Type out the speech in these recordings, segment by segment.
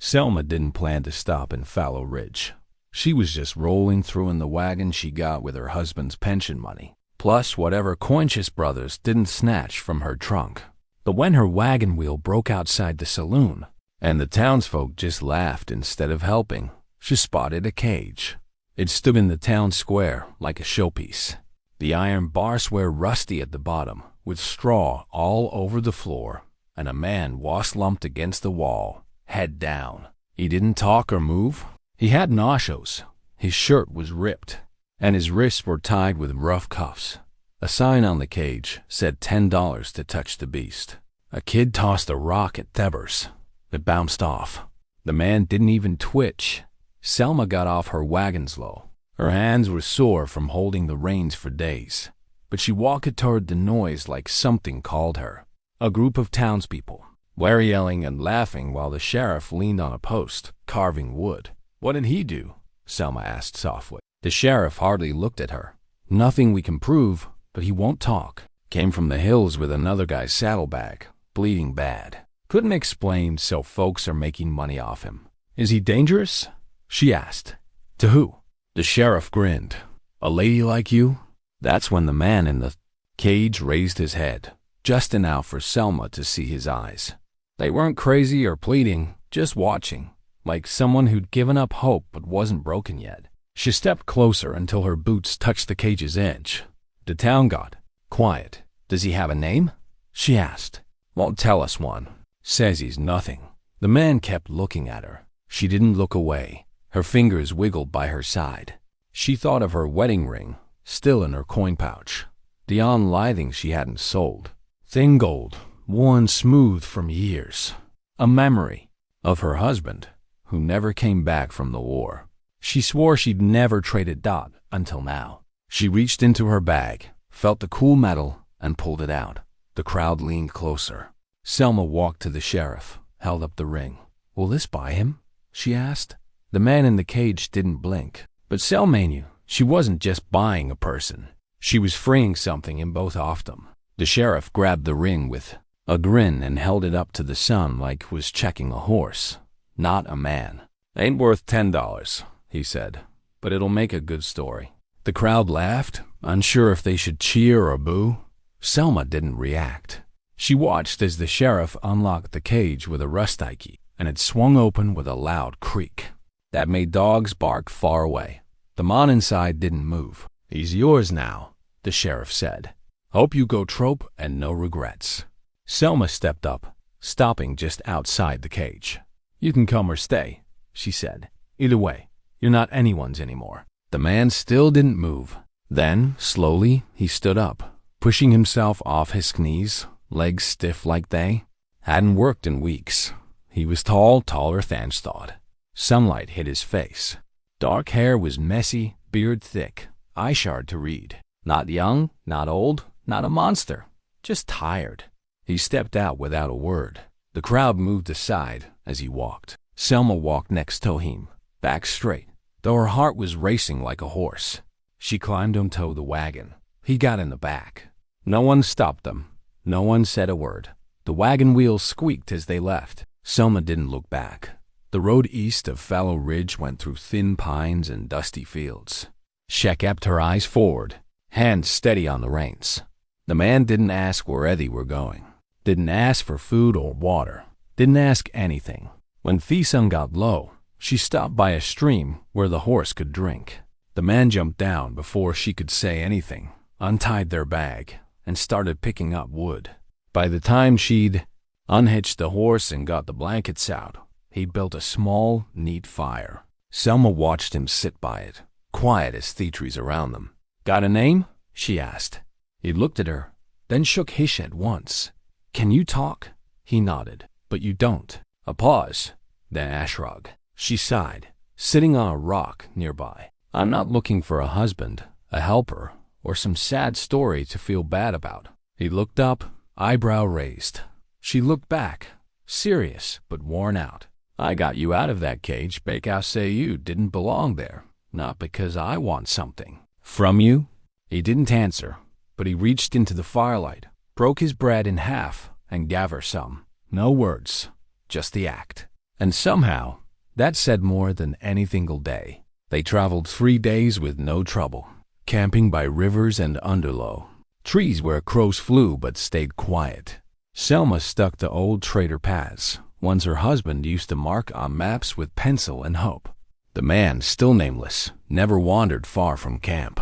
Selma didn't plan to stop in Fallow Ridge. She was just rolling through in the wagon she got with her husband's pension money, plus whatever Coinches brothers didn't snatch from her trunk. But when her wagon wheel broke outside the saloon, and the townsfolk just laughed instead of helping, she spotted a cage. It stood in the town square like a showpiece. The iron bars were rusty at the bottom, with straw all over the floor, and a man was lumped against the wall, head down. He didn't talk or move. He had nachos. His shirt was ripped, and his wrists were tied with rough cuffs. A sign on the cage said $10 to touch the beast. A kid tossed a rock at Thebers. It bounced off. The man didn't even twitch. Selma got off her wagon slow. Her hands were sore from holding the reins for days, but she walked toward the noise like something called her. A group of townspeople were yelling and laughing while the sheriff leaned on a post, carving wood. "What did he do?" Selma asked softly. The sheriff hardly looked at her. "Nothing we can prove, but he won't talk. Came from the hills with another guy's saddlebag, bleeding bad. Couldn't explain, so folks are making money off him." "Is he dangerous?" she asked. "To who?" The sheriff grinned. "A lady like you?" That's when the man in the cage raised his head, just enough for Selma to see his eyes. They weren't crazy or pleading, just watching, like someone who'd given up hope but wasn't broken yet. She stepped closer until her boots touched the cage's edge. The town got quiet. "Does he have a name?" she asked. "Won't tell us one. Says he's nothing." The man kept looking at her. She didn't look away. Her fingers wiggled by her side. She thought of her wedding ring, still in her coin pouch. The unlithing she hadn't sold. Thin gold, worn smooth from years. A memory of her husband, who never came back from the war. She swore she'd never traded Dot until now. She reached into her bag, felt the cool metal, and pulled it out. The crowd leaned closer. Selma walked to the sheriff, held up the ring. "Will this buy him?" she asked. The man in the cage didn't blink, but Selma knew she wasn't just buying a person. She was freeing something in both of them. The sheriff grabbed the ring with a grin and held it up to the sun like he was checking a horse, not a man. "Ain't worth $10, he said, "but it'll make a good story." The crowd laughed, unsure if they should cheer or boo. Selma didn't react. She watched as the sheriff unlocked the cage with a rusty key, and it swung open with a loud creak that made dogs bark far away. The man inside didn't move. "He's yours now," the sheriff said. "Hope you go trope and no regrets." Selma stepped up, stopping just outside the cage. "You can come or stay," she said. "Either way, you're not anyone's anymore." The man still didn't move. Then, slowly, he stood up, pushing himself off his knees, legs stiff like they hadn't worked in weeks. He was tall, taller than thought. Sunlight hit his face. Dark hair was messy, beard thick, eyes hard to read. Not young, not old, not a monster, just tired. He stepped out without a word. The crowd moved aside as he walked. Selma walked next to him, back straight, though her heart was racing like a horse. She climbed onto the wagon. He got in the back. No one stopped them. No one said a word. The wagon wheels squeaked as they left. Selma didn't look back. The road east of Fallow Ridge went through thin pines and dusty fields. She kept her eyes forward, hands steady on the reins. The man didn't ask where Eddie were going. Didn't ask for food or water. Didn't ask anything. When the sun got low, she stopped by a stream where the horse could drink. The man jumped down before she could say anything, untied their bag, and started picking up wood. By the time she'd unhitched the horse and got the blankets out, he'd built a small, neat fire. Selma watched him sit by it, quiet as the trees around them. "Got a name?" she asked. He looked at her, then shook his head once. "Can you talk?" He nodded. "But you don't." A pause, then a shrug. She sighed, sitting on a rock nearby. "I'm not looking for a husband, a helper, or some sad story to feel bad about." He looked up, eyebrow raised. She looked back, serious but worn out. "I got you out of that cage because you didn't belong there, not because I want something from you." He didn't answer, but he reached into the firelight, broke his bread in half, and gave her some. No words, just the act. And somehow, that said more than any single day. They traveled 3 days with no trouble, camping by rivers and underlow, trees where crows flew but stayed quiet. Selma stuck to old trader paths, ones her husband used to mark on maps with pencil and hope. The man, still nameless, never wandered far from camp.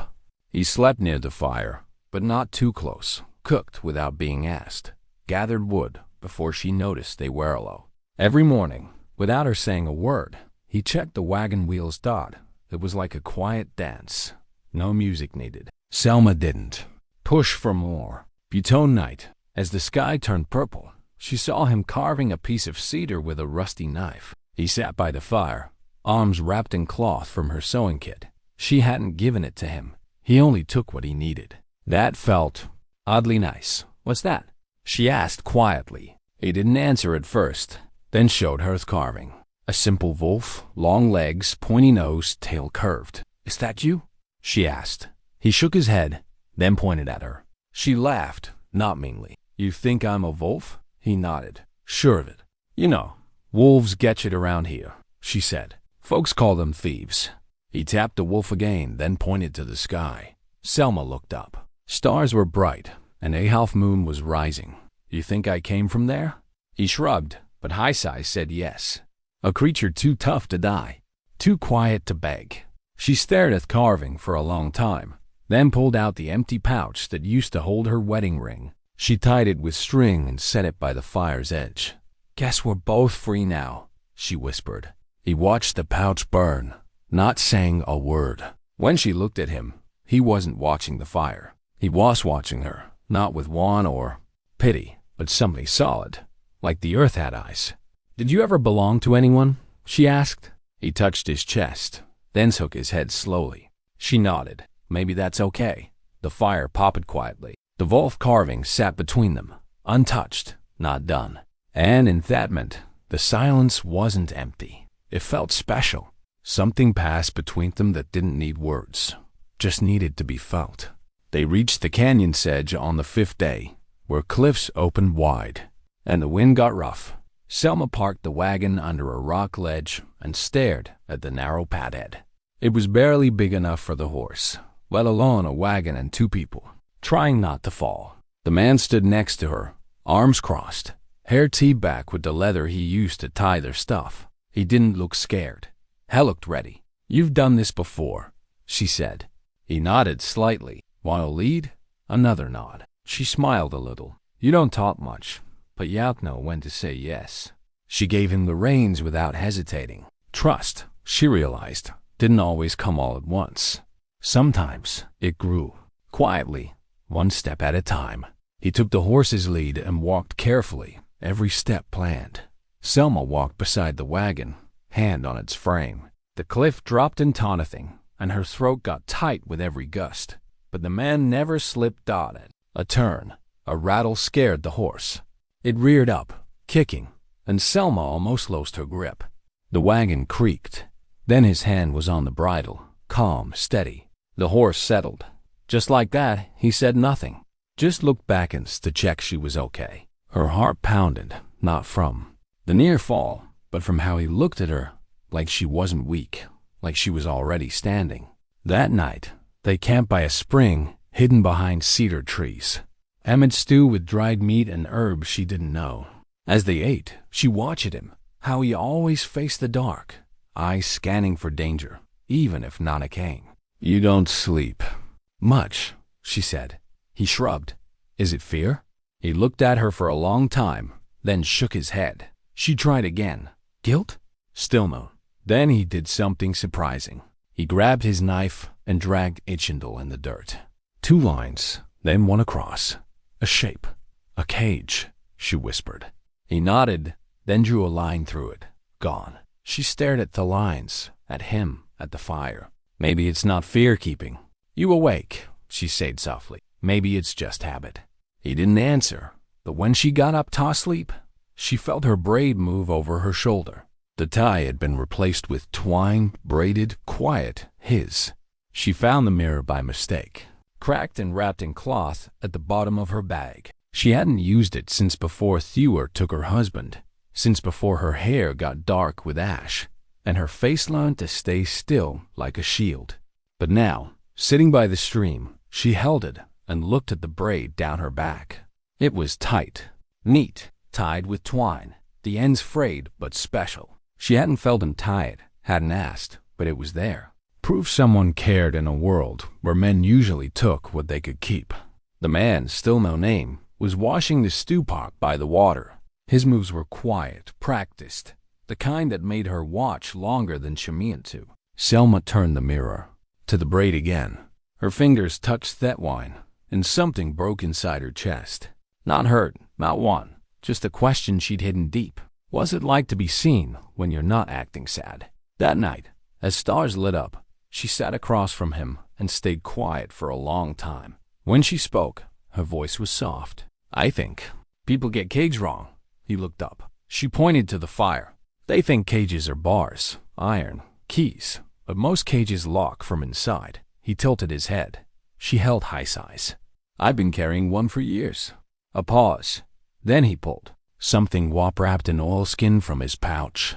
He slept near the fire, but not too close, cooked without being asked, gathered wood before she noticed they were low. Every morning, without her saying a word, he checked the wagon wheel's dot. It was like a quiet dance. No music needed. Selma didn't push for more. Butone night, as the sky turned purple, she saw him carving a piece of cedar with a rusty knife. He sat by the fire, arms wrapped in cloth from her sewing kit. She hadn't given it to him. He only took what he needed. That felt oddly nice. "What's that?" she asked quietly. He didn't answer at first, then showed her his carving. A simple wolf, long legs, pointy nose, tail curved. "Is that you?" she asked. He shook his head, then pointed at her. She laughed, not meanly. "You think I'm a wolf?" He nodded. "Sure of it. You know, wolves get it around here," she said. "Folks call them thieves." He tapped the wolf again, then pointed to the sky. Selma looked up. Stars were bright, and a half moon was rising. "You think I came from there?" He shrugged, but High-Size said yes. A creature too tough to die, too quiet to beg. She stared at the carving for a long time, then pulled out the empty pouch that used to hold her wedding ring. She tied it with string and set it by the fire's edge. "Guess we're both free now," she whispered. He watched the pouch burn, not saying a word. When she looked at him, he wasn't watching the fire. He was watching her, not with want or pity, but something solid, like the earth had eyes. "Did you ever belong to anyone?" she asked. He touched his chest, then shook his head slowly. She nodded. "Maybe that's okay." The fire popped quietly. The wolf carving sat between them, untouched, not done. And in that moment, the silence wasn't empty. It felt special. Something passed between them that didn't need words, just needed to be felt. They reached the canyon's edge on the 5th day, where cliffs opened wide, and the wind got rough. Selma parked the wagon under a rock ledge and stared at the narrow pathhead. It was barely big enough for the horse, let alone a wagon and 2 people, trying not to fall. The man stood next to her, arms crossed, hair teed back with the leather he used to tie their stuff. He didn't look scared. He looked ready. "You've done this before," she said. He nodded slightly. "Want to lead?" Another nod. She smiled a little. "You don't talk much, but you know when to say yes." She gave him the reins without hesitating. Trust, she realized, didn't always come all at once. Sometimes it grew, quietly, one step at a time. He took the horse's lead and walked carefully, every step planned. Selma walked beside the wagon, hand on its frame. The cliff dropped in taunting, and her throat got tight with every gust. But the man never slipped on it. A turn, a rattle scared the horse. It reared up, kicking, and Selma almost lost her grip. The wagon creaked. Then his hand was on the bridle, calm, steady. The horse settled. Just like that, he said nothing. Just looked back to check she was okay. Her heart pounded, not from the near fall, but from how he looked at her, like she wasn't weak, like she was already standing. That night, they camped by a spring hidden behind cedar trees. Emmett stew with dried meat and herbs she didn't know. As they ate, she watched him, how he always faced the dark, eyes scanning for danger, even if Nana came. "You don't sleep much," she said. He shrugged. "Is it fear?" He looked at her for a long time, then shook his head. She tried again. "Guilt?" Still no. Then he did something surprising. He grabbed his knife and dragged Ichendel in the dirt. 2 lines, then one across. "A shape. A cage," she whispered. He nodded, then drew a line through it. Gone. She stared at the lines, at him, at the fire. "Maybe it's not fear-keeping." "You awake," she said softly. "Maybe it's just habit." He didn't answer, but when she got up to sleep, she felt her braid move over her shoulder. The tie had been replaced with twine, braided, quiet, his. She found the mirror by mistake, cracked and wrapped in cloth at the bottom of her bag. She hadn't used it since before Thewar took her husband. since before her hair got dark with ash, and her face learned to stay still like a shield. But now, sitting by the stream, she held it and looked at the braid down her back. It was tight, neat, tied with twine, the ends frayed but special. She hadn't felt him tie it, hadn't asked, but it was there. Proof someone cared in a world where men usually took what they could keep. The man, still no name, was washing the stew pot by the water. His moves were quiet, practiced, the kind that made her watch longer than she meant to. Selma turned the mirror to the braid again. Her fingers touched that wine, and something broke inside her chest. Not hurt, not one, just a question she'd hidden deep. What's it like to be seen when you're not acting sad? That night, as stars lit up, she sat across from him and stayed quiet for a long time. When she spoke, her voice was soft. I think people get cages wrong. He looked up. She pointed to the fire. They think cages are bars, iron, keys, but most cages lock from inside. He tilted his head. She held high sighs. I've been carrying one for years. A pause. Then he pulled something wrapped in oilskin from his pouch.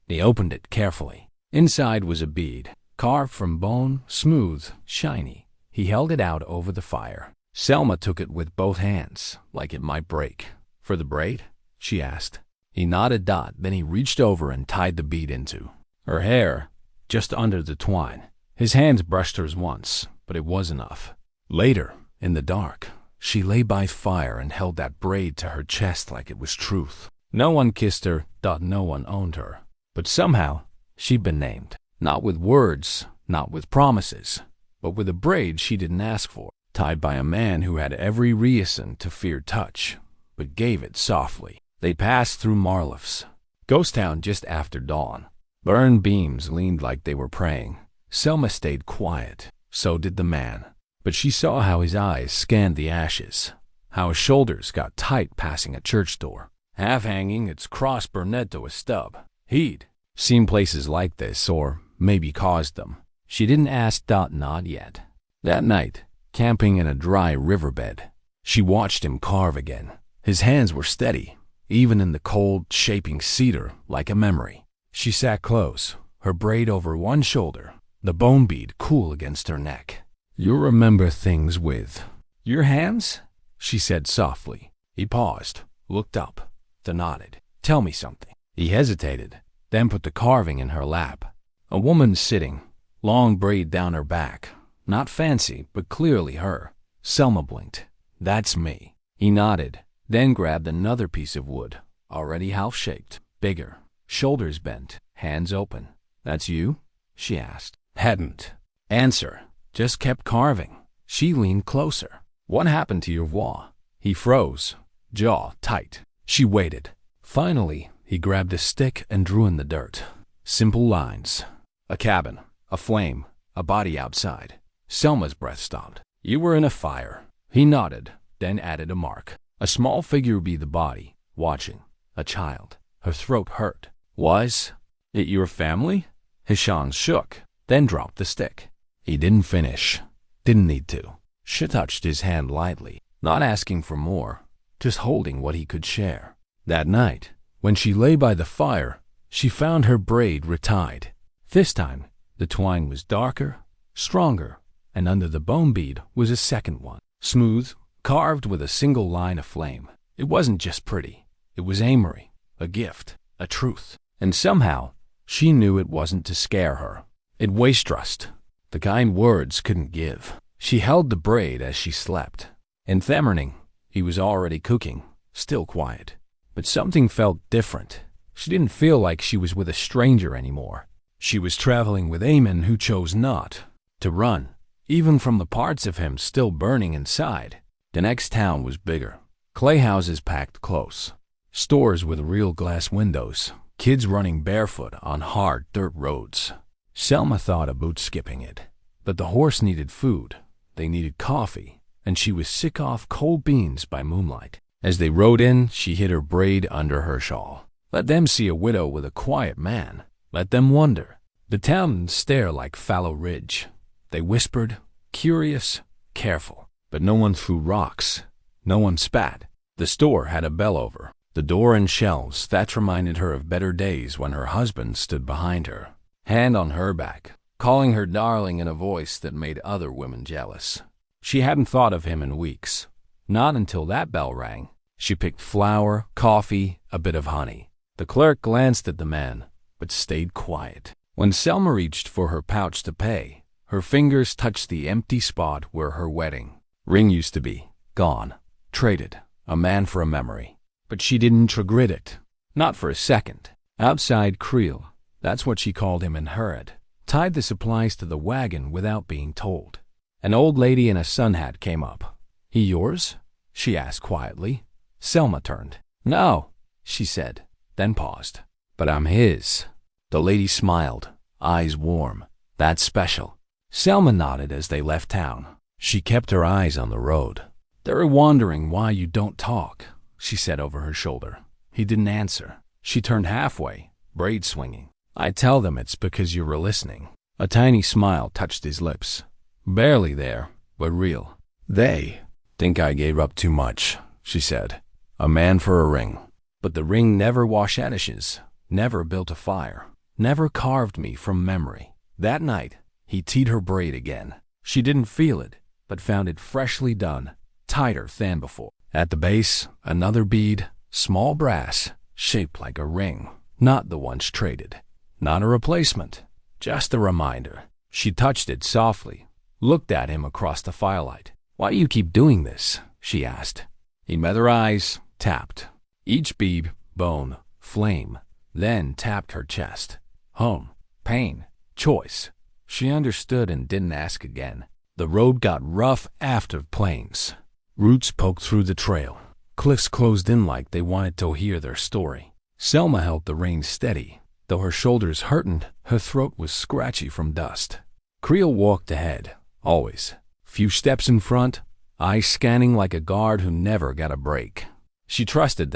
He opened it carefully. Inside was a bead, carved from bone, smooth, shiny. He held it out over the fire. Selma took it with both hands, like it might break. For the braid? She asked. He nodded. Then he reached over and tied the bead into her hair, just under the twine. His hands brushed hers once, but it was enough. Later, in the dark, she lay by fire and held that braid to her chest like it was truth. No one kissed her, no one owned her. But somehow, she'd been named. Not with words, not with promises, but with a braid she didn't ask for, tied by a man who had every reason to fear touch, but gave it softly. They passed through Marloff's ghost town just after dawn. Burned beams leaned like they were praying. Selma stayed quiet. So did the man. But she saw how his eyes scanned the ashes, how his shoulders got tight passing a church door, half hanging, its cross burned to a stub. He'd seen places like this, or maybe caused them. She didn't ask. Not yet. That night, camping in a dry riverbed, she watched him carve again. His hands were steady, even in the cold, shaping cedar, like a memory. She sat close, her braid over one shoulder, the bone bead cool against her neck. You remember things with your hands? She said softly. He paused, looked up, then nodded. Tell me something. He hesitated, then put the carving in her lap. A woman sitting, long braid down her back. Not fancy, but clearly her. Selma blinked. That's me. He nodded, then grabbed another piece of wood, already half-shaped, bigger, shoulders bent, hands open. That's you? She asked. Hadn't answer. Just kept carving. She leaned closer. What happened to your voix? He froze, jaw tight. She waited. Finally, he grabbed a stick and drew in the dirt. Simple lines. A cabin, a flame, a body outside. Selma's breath stopped. You were in a fire. He nodded, then added a mark. A small figure be the body, watching. A child. Her throat hurt. Was it your family? His hands shook, then dropped the stick. He didn't finish. Didn't need to. She touched his hand lightly, not asking for more, just holding what he could share. That night, when she lay by the fire, she found her braid retied. This time, the twine was darker, stronger, and under the bone bead was a second one, smooth, carved with a single line of flame. It wasn't just pretty. It was Amory, a gift, a truth. And somehow, she knew it wasn't to scare her. It was trust. The kind words couldn't give. She held the braid as she slept. In the morning, he was already cooking, still quiet. But something felt different. She didn't feel like she was with a stranger anymore. She was traveling with a man who chose not to run, even from the parts of him still burning inside. The next town was bigger. Clay houses packed close. Stores with real glass windows. Kids running barefoot on hard dirt roads. Selma thought about skipping it. But the horse needed food. They needed coffee. And she was sick off cold beans by moonlight. As they rode in, she hid her braid under her shawl. Let them see a widow with a quiet man. Let them wonder. The town stare like Fallow Ridge. They whispered, curious, careful. But no one threw rocks. No one spat. The store had a bell over. The door and shelves, that reminded her of better days when her husband stood behind her, hand on her back, calling her darling in a voice that made other women jealous. She hadn't thought of him in weeks. Not until that bell rang. She picked flour, coffee, a bit of honey. The clerk glanced at the man, but stayed quiet. When Selma reached for her pouch to pay, her fingers touched the empty spot where her wedding ring used to be. Gone. Traded. A man for a memory. But she didn't regret it. Not for a second. Outside Creel, that's what she called him in her head, tied the supplies to the wagon without being told. An old lady in a sun hat came up. "He yours?" she asked quietly. Selma turned. "No," she said, then paused. "But I'm his." The lady smiled, eyes warm. "That's special." Selma nodded as they left town. She kept her eyes on the road. "They're wondering why you don't talk," she said over her shoulder. He didn't answer. She turned halfway, braid swinging. "I tell them it's because you were listening." A tiny smile touched his lips. Barely there, but real. "They think I gave up too much," she said. "A man for a ring. But the ring never washed ashes, never built a fire, never carved me from memory." That night, he teed her braid again. She didn't feel it, but found it freshly done, tighter than before. At the base, another bead, small brass, shaped like a ring. Not the one she traded. Not a replacement, just a reminder. She touched it softly, looked at him across the firelight. "Why do you keep doing this?" she asked. He met her eyes, tapped. Each bead, bone, flame, then tapped her chest. Home, pain, choice. She understood and didn't ask again. The road got rough after plains. Roots poked through the trail. Cliffs closed in like they wanted to hear their story. Selma held the reins steady. Though her shoulders hurted, her throat was scratchy from dust. Creel walked ahead, always. Few steps in front, eyes scanning like a guard who never got a break. She trusted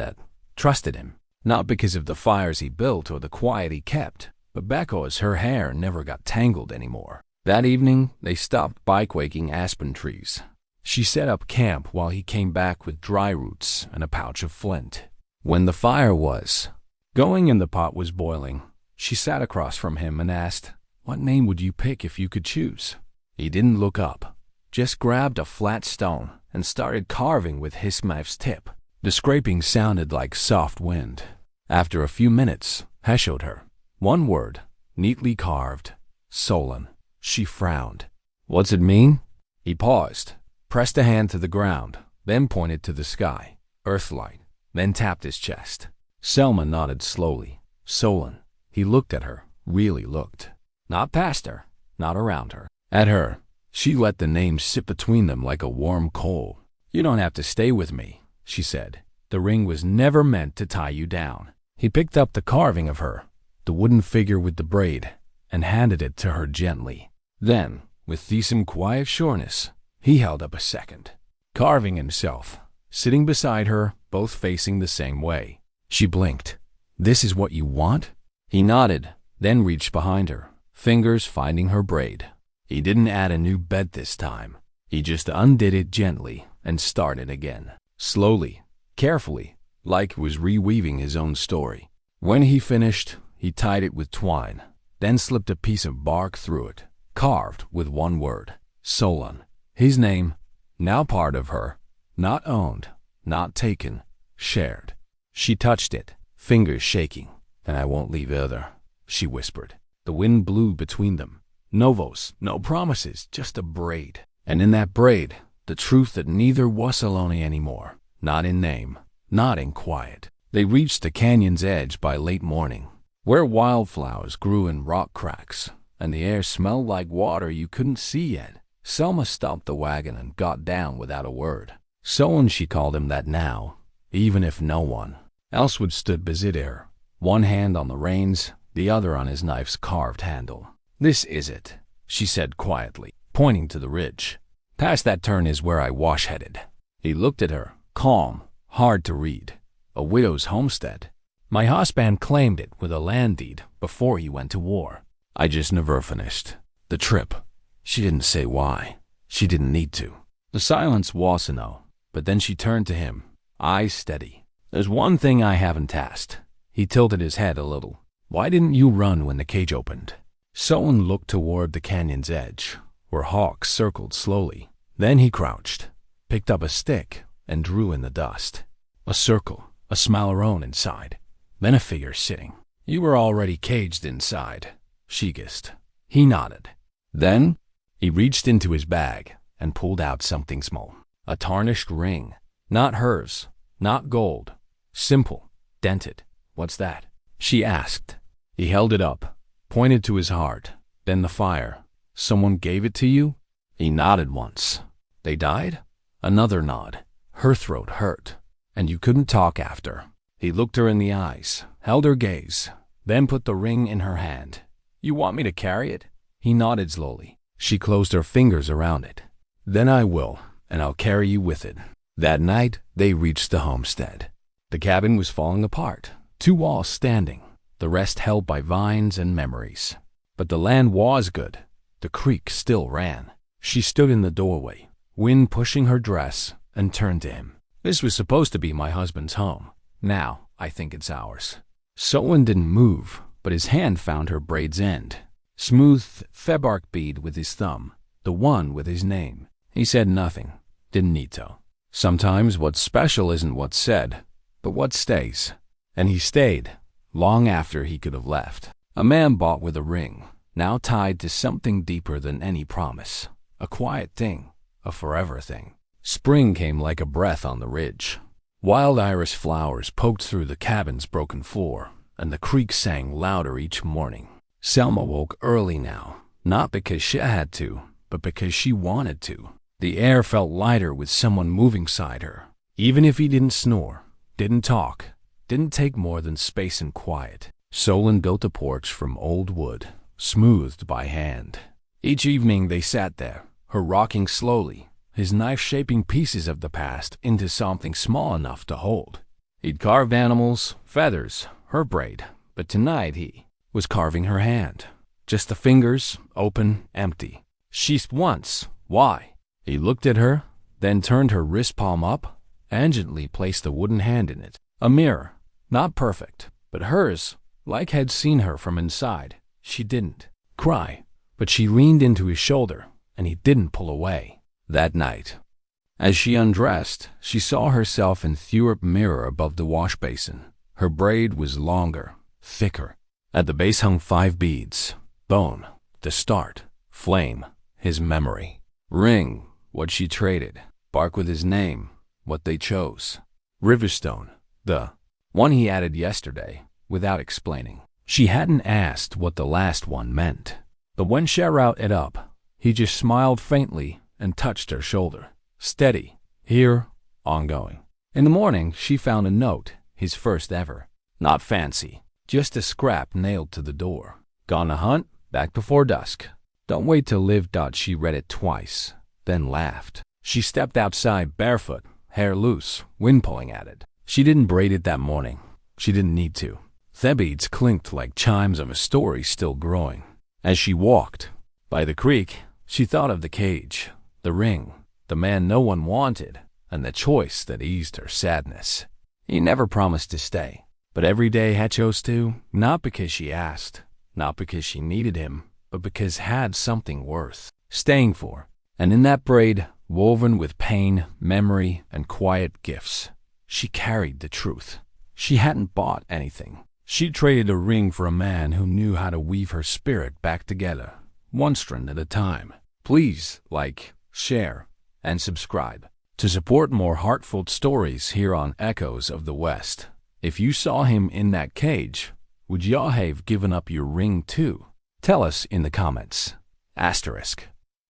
him. Not because of the fires he built or the quiet he kept, but because her hair never got tangled anymore. That evening, they stopped bike-waking aspen trees. She set up camp while he came back with dry roots and a pouch of flint. When the fire was going and the pot was boiling, she sat across from him and asked, "What name would you pick if you could choose?" He didn't look up, just grabbed a flat stone and started carving with his knife's tip. The scraping sounded like soft wind. After a few minutes, he showed her. One word, neatly carved, Solon. She frowned. "What's it mean?" He paused, pressed a hand to the ground, then pointed to the sky, earthlight, then tapped his chest. Selma nodded slowly. Solon. He looked at her, really looked. Not past her, not around her. At her. She let the name sit between them like a warm coal. "You don't have to stay with me," she said. "The ring was never meant to tie you down." He picked up the carving of her, the wooden figure with the braid, and handed it to her gently. Then, with decent quiet sureness, he held up a second, carving himself, sitting beside her, both facing the same way. She blinked. "This is what you want?" He nodded, then reached behind her, fingers finding her braid. He didn't add a new bed this time. He just undid it gently and started again. Slowly, carefully, like he was reweaving his own story. When he finished, he tied it with twine, then slipped a piece of bark through it, carved with one word. Solon. His name, now part of her, not owned, not taken, shared. She touched it, fingers shaking. "And I won't leave either," she whispered. The wind blew between them. No vows, no promises, just a braid. And in that braid, the truth that neither was alone anymore. Not in name, not in quiet. They reached the canyon's edge by late morning, where wildflowers grew in rock cracks, and the air smelled like water you couldn't see yet. Selma stopped the wagon and got down without a word. Solon, she called him that now, even if no one else would stood beside her, one hand on the reins, the other on his knife's carved handle. "This is it," she said quietly, pointing to the ridge. "Past that turn is where I wash-headed." He looked at her, calm, hard to read. "A widow's homestead. My husband claimed it with a land deed before he went to war. I just never finished the trip." She didn't say why. She didn't need to. The silence was a no, but then she turned to him, eyes steady. There's one thing I haven't asked." He tilted his head a little. "Why didn't you run when the cage opened?" Someone looked toward the canyon's edge, where Hawk circled slowly. Then he crouched, picked up a stick, and drew in the dust. A circle, a Smalarone inside, then a figure sitting. "You were already caged inside," she guessed. He nodded. Then he reached into his bag and pulled out something small. A tarnished ring. Not hers, not gold. Simple, dented. "What's that?" she asked. He held it up, pointed to his heart, then the fire. "Someone gave it to you?" He nodded once. "They died?" Another nod. Her throat hurt. "And you couldn't talk after?" He looked her in the eyes, held her gaze, then put the ring in her hand. "You want me to carry it?" He nodded slowly. She closed her fingers around it. "Then I will, and I'll carry you with it." That night, they reached the homestead. The cabin was falling apart, 2 walls standing, the rest held by vines and memories. But the land was good. The creek still ran. She stood in the doorway, wind pushing her dress, and turned to him. "This was supposed to be my husband's home. Now, I think it's ours." Solon didn't move, but his hand found her braid's end. Smooth febark bead with his thumb, the one with his name. He said nothing. Didn't need to. Sometimes what's special isn't what's said, but what stays. And he stayed, long after he could have left. A man bought with a ring, now tied to something deeper than any promise. A quiet thing, a forever thing. Spring came like a breath on the ridge. Wild iris flowers poked through the cabin's broken floor, and the creek sang louder each morning. Selma woke early now, not because she had to, but because she wanted to. The air felt lighter with someone moving beside her. Even if he didn't snore, didn't talk, didn't take more than space and quiet. Solon built a porch from old wood, smoothed by hand. Each evening they sat there, her rocking slowly, his knife shaping pieces of the past into something small enough to hold. He'd carved animals, feathers, her braid, but tonight he was carving her hand. Just the fingers, open, empty. Sheath once. Why? He looked at her, then turned her wrist palm up and gently placed the wooden hand in it. A mirror. Not perfect, but hers, like had seen her from inside. She didn't cry, but she leaned into his shoulder, and he didn't pull away. That night, as she undressed, she saw herself in Thurop mirror above the wash basin. Her braid was longer, thicker. At the base hung 5 beads. Bone, the start. Flame, his memory. Ring, what she traded. Bark with his name, what they chose. Riverstone, the one he added yesterday, without explaining. She hadn't asked what the last one meant. But when she wrote it up, he just smiled faintly and touched her shoulder. Steady. Here, ongoing. In the morning, she found a note, his first ever. Not fancy, just a scrap nailed to the door. Gone to hunt, back before dusk. Don't wait to live. She read it twice, then laughed. She stepped outside barefoot, hair loose, wind pulling at it. She didn't braid it that morning. She didn't need to. The beads clinked like chimes of a story still growing. As she walked by the creek, she thought of the cage, the ring, the man no one wanted, and the choice that eased her sadness. He never promised to stay, but every day had chose to, not because she asked, not because she needed him, but because had something worth staying for. And in that braid, woven with pain, memory, and quiet gifts, she carried the truth. She hadn't bought anything. She traded a ring for a man who knew how to weave her spirit back together, one strand at a time. Please like, share, and subscribe to support more heartfelt stories here on Echoes of the West. If you saw him in that cage, would y'all have given up your ring too? Tell us in the comments. *.